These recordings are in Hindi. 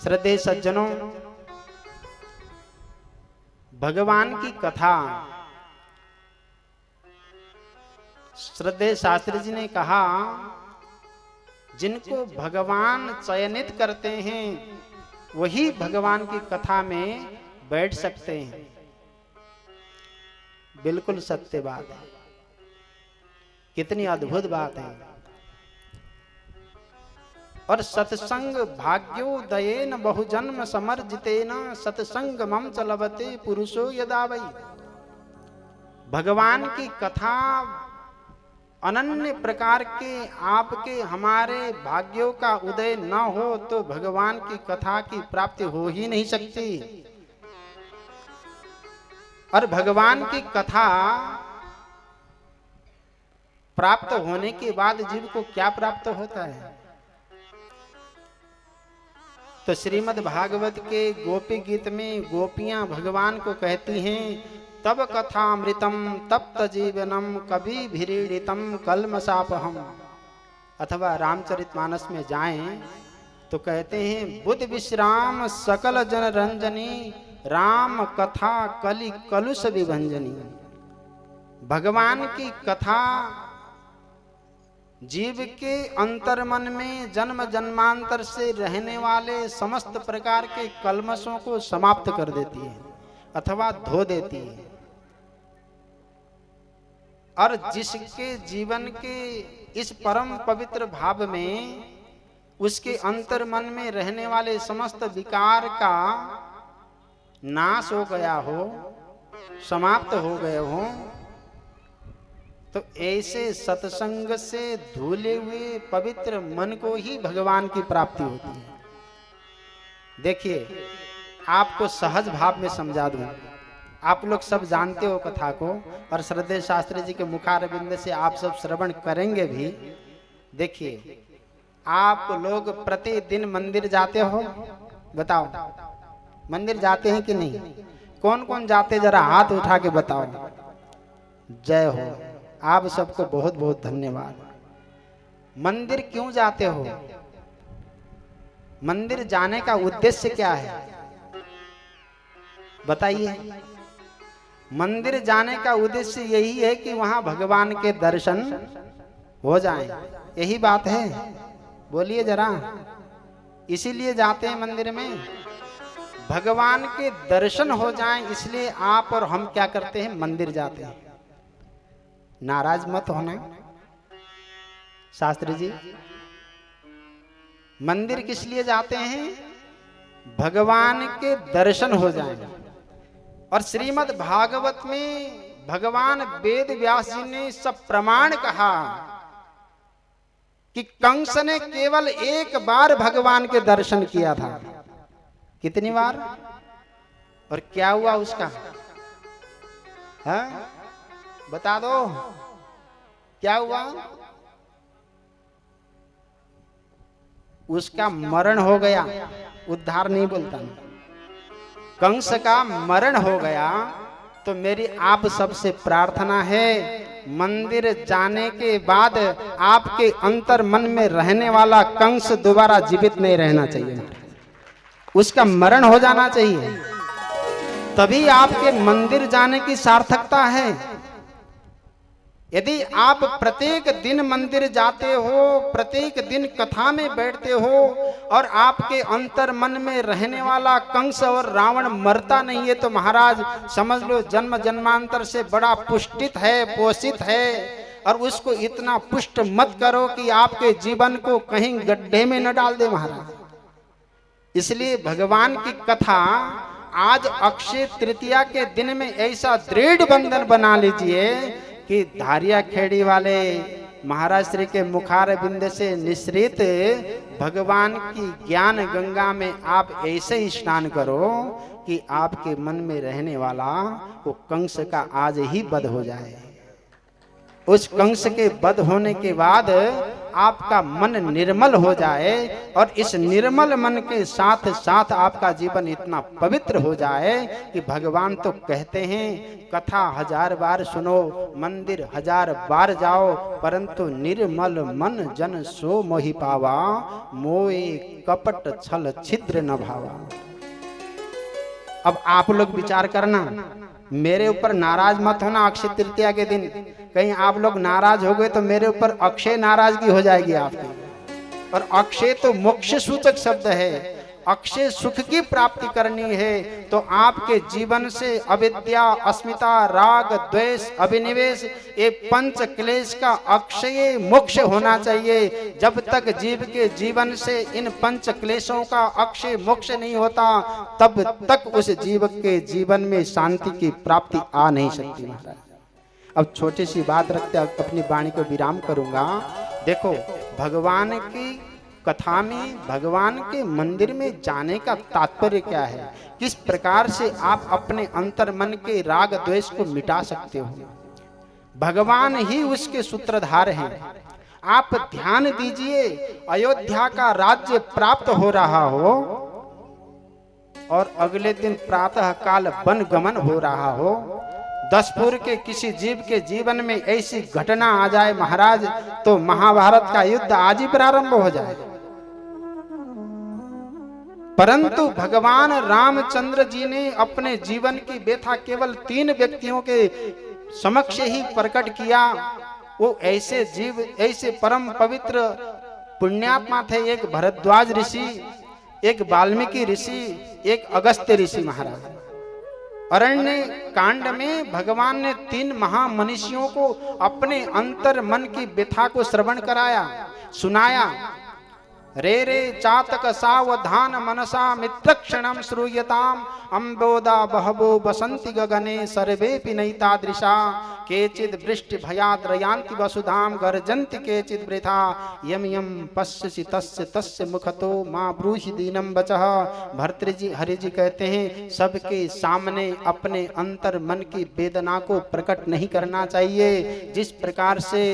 श्रद्धेय सज्जनों, भगवान की कथा श्रद्धेय शास्त्री जी ने कहा, जिनको भगवान चयनित करते हैं वही भगवान की कथा में बैठ सकते हैं। बिल्कुल सत्य बात है, कितनी अद्भुत बात है। और सत्संग भाग्योदयेन बहुजन्म समर्जितेन सत्संग मम च लभते पुरुषो यदा वै। भगवान की कथा अनन्य प्रकार के आपके हमारे भाग्यों का उदय न हो तो भगवान की कथा की प्राप्ति हो ही नहीं सकती। और भगवान की कथा प्राप्त होने के बाद जीव को क्या प्राप्त होता है? तो श्रीमद् भागवत के गोपी गीत में गोपियां भगवान को कहती हैं, तब कथामृतम तप्त जीवनम कभी भीड़ितम कलमशापहम। अथवा रामचरितमानस में जाएं तो कहते हैं, बुद्ध विश्राम सकल जन रंजनी राम कथा कलि कलुष विभंजनी। भगवान की कथा जीव के अंतर्मन में जन्म जन्मांतर से रहने वाले समस्त प्रकार के कल्मशों को समाप्त कर देती है अथवा धो देती है। और जिसके जीवन के इस परम पवित्र भाव में उसके अंतर्मन में रहने वाले समस्त विकार का नाश हो गया हो, समाप्त हो गए हो, तो ऐसे सत्संग से धुले हुए पवित्र मन को ही भगवान की प्राप्ति होती है। देखिए, आपको सहज भाव में समझा दूं, आप लोग सब जानते हो कथा को और श्रद्धेय शास्त्री जी के मुखारविंद से आप सब श्रवण करेंगे भी। देखिए, आप लोग प्रतिदिन मंदिर जाते हो? बताओ, मंदिर जाते हैं कि नहीं? कौन कौन जाते, जरा हाथ उठा के बताओ। जय हो, आप सबको बहुत बहुत धन्यवाद। मंदिर क्यों जाते हो? मंदिर जाने का उद्देश्य क्या है बताइए? मंदिर जाने का उद्देश्य यही है कि वहां भगवान के दर्शन हो जाएं, यही बात है। बोलिए जरा, इसीलिए जाते हैं मंदिर में, भगवान के दर्शन हो जाएं, इसलिए आप और हम क्या करते हैं? मंदिर जाते हैं। नाराज मत होना शास्त्री जी। मंदिर किस लिए जाते हैं? भगवान के दर्शन हो जाएं। और श्रीमद् भागवत में भगवान वेद व्यास जी ने सब प्रमाण कहा कि कंस ने केवल एक बार भगवान के दर्शन किया था। कितनी बार? और क्या हुआ उसका? हाँ, बता दो, क्या हुआ? उसका मरण हो गया। उद्धार नहीं बोलता, कंस का मरण हो गया। तो मेरी आप सबसे प्रार्थना है, मंदिर जाने के बाद आपके अंतर मन में रहने वाला कंस दोबारा जीवित नहीं रहना चाहिए, उसका मरण हो जाना चाहिए। तभी आपके मंदिर जाने की सार्थकता है। यदि आप प्रत्येक दिन मंदिर जाते हो, प्रत्येक दिन कथा में बैठते हो और आपके अंतर मन में रहने वाला कंस और रावण मरता नहीं है, तो महाराज समझ लो जन्म जन्मांतर से बड़ा पुष्टित है, पोषित है। और उसको इतना पुष्ट मत करो कि आपके जीवन को कहीं गड्ढे में न डाल दे महाराज। इसलिए भगवान की कथा आज अक्षय तृतीया के दिन में ऐसा दृढ़ बंधन बना लीजिए कि धारिया खेड़ी वाले महाराज श्री के मुखार बिंद से निश्रित भगवान की ज्ञान गंगा में आप ऐसे ही स्नान करो कि आपके मन में रहने वाला वो कंस का आज ही वध हो जाए। उस कंस के वध होने के बाद आपका मन निर्मल हो जाए और इस निर्मल मन के साथ साथ आपका जीवन इतना पवित्र हो जाए कि भगवान तो कहते हैं कथा 1000 बार सुनो, मंदिर 1000 बार जाओ, परंतु निर्मल मन जन सो मोहि पावा, मोए कपट छल छिद्र न भावा। अब आप लोग विचार करना, मेरे ऊपर नाराज मत होना। अक्षय तृतीया के दिन कहीं आप लोग नाराज हो गए तो मेरे ऊपर अक्षय नाराजगी हो जाएगी आपकी। और अक्षय तो मोक्ष सूचक शब्द है, अक्षय सुख की प्राप्ति करनी है तो आपके जीवन से अविद्या, अस्मिता, राग, द्वेष, अभिनिवेश, ये पंच क्लेश का अक्षय मोक्ष होना चाहिए। जब तक जीव के जीवन से इन पंच क्लेशों का अक्षय मोक्ष नहीं होता तब तक उस जीव के जीवन में शांति की प्राप्ति आ नहीं सकती महाराज। अब छोटी सी बात रखते अपनी वाणी को विराम करूंगा। देखो, भगवान की कथा में, भगवान के मंदिर में जाने का तात्पर्य क्या है, किस प्रकार से आप अपने अंतर मन के राग द्वेष को मिटा सकते हो। भगवान ही उसके सूत्रधार हैं। आप ध्यान दीजिए, अयोध्या का राज्य प्राप्त हो रहा हो और अगले दिन प्रातः काल वन गमन हो रहा हो, 10 पुर के किसी जीव के जीवन में ऐसी घटना आ जाए महाराज तो महाभारत का युद्ध आज ही प्रारंभ हो जाए। परंतु भगवान रामचंद्र जी ने अपने जीवन की व्यथा केवल 3 व्यक्तियों के समक्ष ही प्रकट किया। वो ऐसे जीव, ऐसे परम पवित्र पुण्यात्मा थे। एक भरद्वाज ऋषि, एक वाल्मीकि ऋषि, एक अगस्त्य ऋषि महाराज। अरण्य कांड में भगवान ने 3 महामनीषियों को अपने अंतर मन की व्यथा को श्रवण कराया, सुनाया। रे रे चातक सावधान मनसा मित्रक्षणम श्रूयताम, अम्बोदा बहवो बसंति गगने सर्वेपि नैतादृशा, केचिद वृष्टि भयात् रयान्ति वसुधाम, गर्जन्ति केचिद वृथा, यम यम पश्यसि तस्य तस्य मुखतो मां ब्रूहि दीनम वचः। भर्तृजी हरि जी कहते हैं सबके सामने अपने अंतर मन की वेदना को प्रकट नहीं करना चाहिए। जिस प्रकार से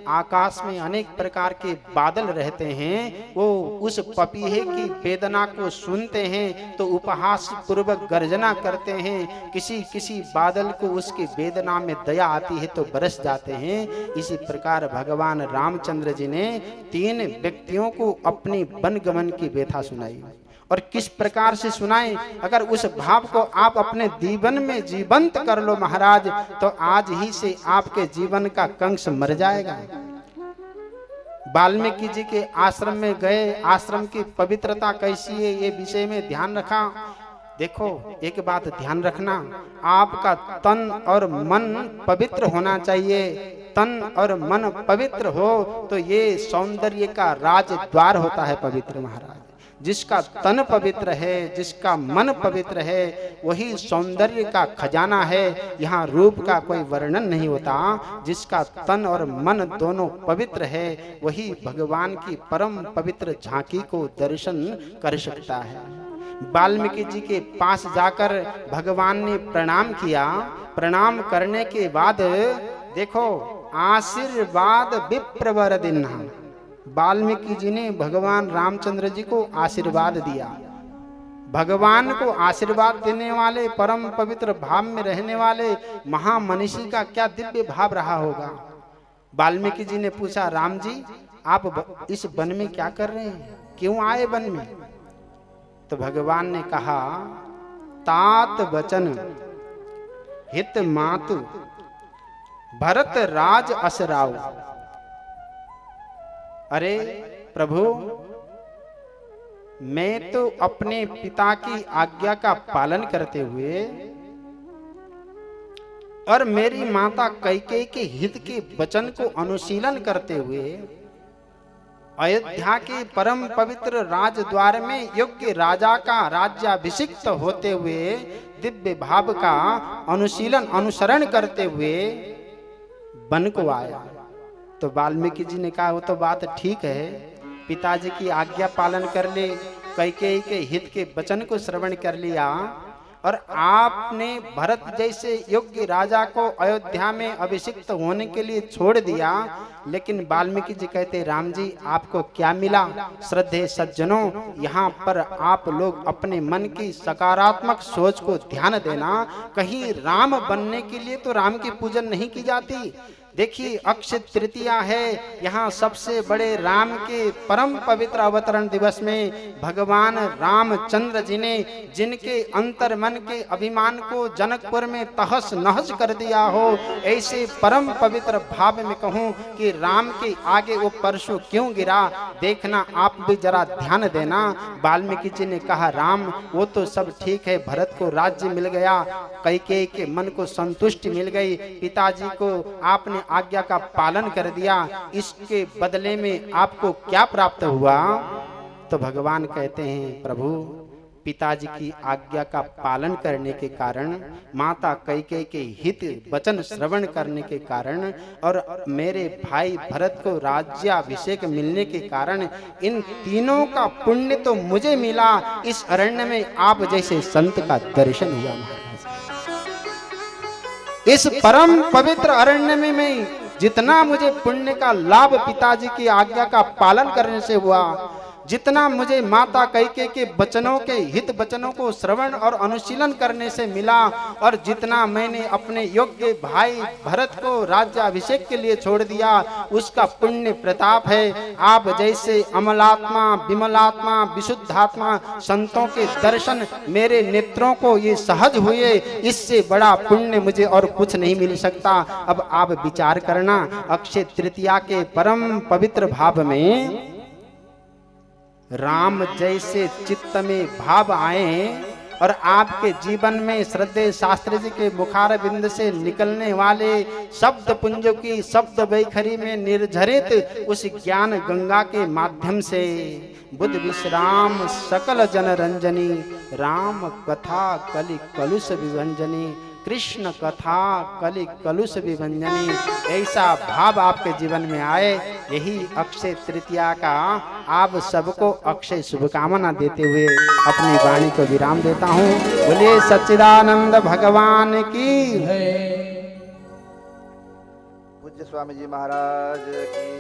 आकाश में अनेक प्रकार के बादल रहते हैं, वो उस पपीहे की वेदना को सुनते हैं तो उपहास पूर्वक गर्जना करते हैं। किसी किसी बादल को उसकी वेदना में दया आती है तो बरस जाते हैं। इसी प्रकार भगवान रामचंद्र जी ने 3 व्यक्तियों को अपनी वनगमन की व्यथा सुनाई। और किस प्रकार से सुनाई, अगर उस भाव को आप अपने जीवन में जीवंत कर लो महाराज तो आज ही से आपके जीवन का कंस मर जाएगा। वाल्मीकि जी के आश्रम में गए, आश्रम की पवित्रता कैसी है ये विषय में ध्यान रखा। देखो, एक बात ध्यान रखना, आपका तन और मन पवित्र होना चाहिए। तन और मन पवित्र हो तो ये सौंदर्य का राजद्वार होता है पवित्र महाराज। जिसका तन पवित्र है, जिसका मन पवित्र है, वही सौंदर्य का खजाना है। यहाँ रूप का कोई वर्णन नहीं होता। जिसका तन और मन दोनों पवित्र है वही भगवान की परम पवित्र झांकी को दर्शन कर सकता है। वाल्मीकि जी के पास जाकर भगवान ने प्रणाम किया। प्रणाम करने के बाद देखो, आशीर्वाद विप्रवर दिन्हा, वाल्मीकि जी ने भगवान रामचंद्र जी को आशीर्वाद दिया। भगवान को आशीर्वाद देने वाले, परम पवित्र भाव में रहने वाले महामनीषी का क्या दिव्य भाव रहा होगा। वाल्मीकि जी ने पूछा, राम जी आप इस वन में क्या कर रहे हैं, क्यों आए वन में? तो भगवान ने कहा, तात वचन हित मातु भरत राज असराव। अरे प्रभु, मैं तो अपने पिता की आज्ञा का पालन करते हुए और मेरी माता कैकेयी के हित के वचन को अनुशीलन करते हुए अयोध्या के परम पवित्र राजद्वार में योग्य राजा का राज्याभिषिक्त होते हुए दिव्य भाव का अनुशीलन अनुसरण करते हुए वन को आया। तो वाल्मीकि जी ने कहा, वो तो बात ठीक है, पिताजी की आज्ञा पालन कर ले, कैकेयी के हित के वचन को श्रवण कर लिया, और आपने भरत जैसे योग्य राजा को अयोध्या में अभिषिक्त होने के लिए छोड़ दिया, लेकिन वाल्मीकि जी कहते राम जी आपको क्या मिला? श्रद्धेय सज्जनों, यहाँ पर आप लोग अपने मन की सकारात्मक सोच को ध्यान देना। कहीं राम बनने के लिए तो राम की पूजन नहीं की जाती। देखिए अक्षय तृतीया है, यहाँ सबसे बड़े राम के परम पवित्र अवतरण दिवस में भगवान रामचंद्र जी ने जिनके अंतर मन के अभिमान को जनकपुर में तहस नहस कर दिया हो, ऐसे परम पवित्र भाव में कहूँ कि राम के आगे वो परशु क्यों गिरा, देखना आप भी जरा ध्यान देना। वाल्मीकि जी ने कहा राम वो तो सब ठीक है, भरत को राज्य मिल गया, कैकेयी के मन को संतुष्टि मिल गई, पिताजी को आपने आज्ञा का पालन कर दिया, इसके बदले में आपको क्या प्राप्त हुआ? तो भगवान कहते हैं प्रभु पिताजी की आज्ञा का पालन करने के कारण, माता कैकेयी के हित वचन श्रवण करने के कारण और मेरे भाई भरत को राज्याभिषेक मिलने के कारण इन तीनों का पुण्य तो मुझे मिला। इस अरण्य में आप जैसे संत का दर्शन हुआ महाराज। इस परम पवित्र अरण्य में मैं जितना मुझे पुण्य का लाभ पिताजी की आज्ञा का पालन करने से हुआ, जितना मुझे माता कैकेयी के वचनों के हित वचनों को श्रवण और अनुशीलन करने से मिला, और जितना मैंने अपने योग्य भाई भरत को राज्याभिषेक के लिए छोड़ दिया, उसका पुण्य प्रताप है। आप जैसे अमलात्मा विमलात्मा विशुद्धात्मा संतों के दर्शन मेरे नेत्रों को ये सहज हुए, इससे बड़ा पुण्य मुझे और कुछ नहीं मिल सकता। अब आप विचार करना, अक्षय तृतीया के परम पवित्र भाव में राम जैसे चित्त में भाव आए और आपके जीवन में श्रद्धेय शास्त्री जी के मुखार बिंद से निकलने वाले शब्द पुंज की शब्द वैखरी में निर्झरित उस ज्ञान गंगा के माध्यम से बुद्ध विश्राम सकल जन रंजनी, राम कथा कलि कलुष विभंजनी, कृष्ण कथा कलि कलुष विभंजनी, ऐसा भाव आपके जीवन में आए। यही अक्षय तृतीया का आप सबको अक्षय शुभकामना देते हुए अपनी वाणी को विराम देता हूँ। बोलिए सच्चिदानंद भगवान की। पूज्य स्वामी जी महाराज की।